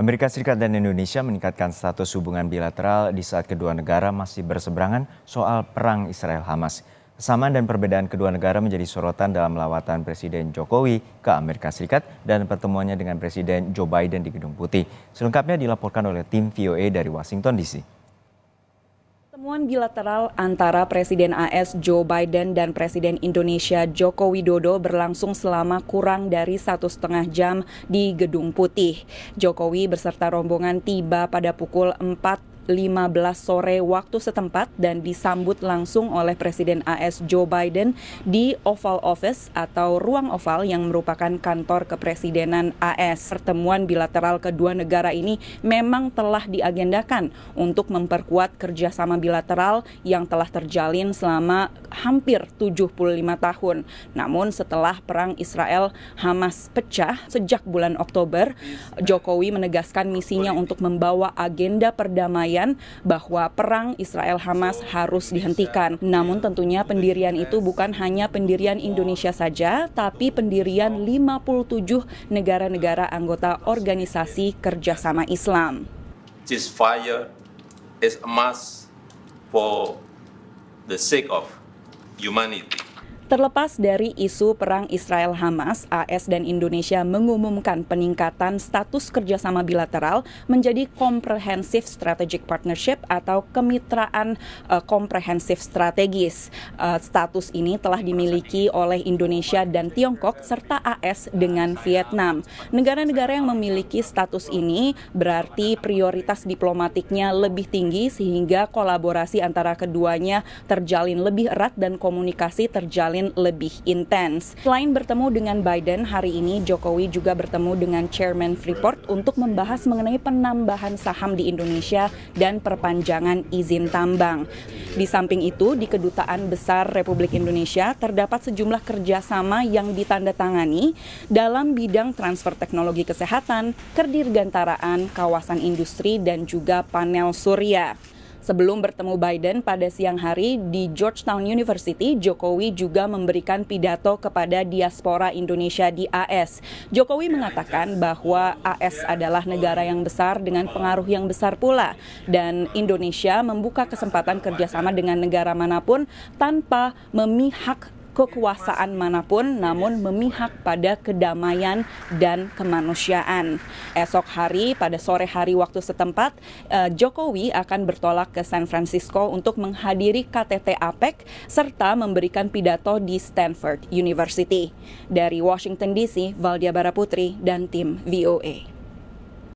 Amerika Serikat dan Indonesia meningkatkan status hubungan bilateral di saat kedua negara masih berseberangan soal perang Israel-Hamas. Kesamaan dan perbedaan kedua negara menjadi sorotan dalam lawatan Presiden Jokowi ke Amerika Serikat dan pertemuannya dengan Presiden Joe Biden di Gedung Putih. Selengkapnya dilaporkan oleh tim VOA dari Washington DC. Pertemuan bilateral antara Presiden AS Joe Biden dan Presiden Indonesia Joko Widodo berlangsung selama kurang dari 1,5 jam di Gedung Putih. Jokowi beserta rombongan tiba pada pukul 4:15 sore waktu setempat dan disambut langsung oleh Presiden AS Joe Biden di Oval Office atau ruang oval yang merupakan kantor kepresidenan AS. Pertemuan bilateral kedua negara ini memang telah diagendakan untuk memperkuat kerjasama bilateral yang telah terjalin selama hampir 75 tahun. Namun setelah perang Israel-Hamas pecah sejak bulan Oktober, Jokowi menegaskan misinya untuk membawa agenda perdamaian bahwa perang Israel-Hamas harus dihentikan. Namun tentunya pendirian itu bukan hanya pendirian Indonesia saja, tapi pendirian 57 negara-negara anggota Organisasi Kerjasama Islam. Ceasefire is a must for the sake of humanity. Terlepas dari isu perang Israel-Hamas, AS dan Indonesia mengumumkan peningkatan status kerjasama bilateral menjadi Comprehensive Strategic Partnership atau kemitraan komprehensif strategis. Status ini telah dimiliki oleh Indonesia dan Tiongkok serta AS dengan Vietnam. Negara-negara yang memiliki status ini berarti prioritas diplomatiknya lebih tinggi sehingga kolaborasi antara keduanya terjalin lebih erat dan komunikasi terjalin lebih intens. Selain bertemu dengan Biden, hari ini Jokowi juga bertemu dengan Chairman Freeport untuk membahas mengenai penambahan saham di Indonesia dan perpanjangan izin tambang. Di samping itu, di Kedutaan Besar Republik Indonesia terdapat sejumlah kerjasama yang ditandatangani dalam bidang transfer teknologi kesehatan, kedirgantaraan, kawasan industri, dan juga panel surya. Sebelum bertemu Biden pada siang hari di Georgetown University, Jokowi juga memberikan pidato kepada diaspora Indonesia di AS. Jokowi mengatakan bahwa AS adalah negara yang besar dengan pengaruh yang besar pula, dan Indonesia membuka kesempatan kerjasama dengan negara manapun tanpa memihak kekuasaan manapun, namun memihak pada kedamaian dan kemanusiaan. Esok hari, pada sore hari waktu setempat, Jokowi akan bertolak ke San Francisco untuk menghadiri KTT APEC serta memberikan pidato di Stanford University. Dari Washington DC, Valdia Baraputri dan tim VOA.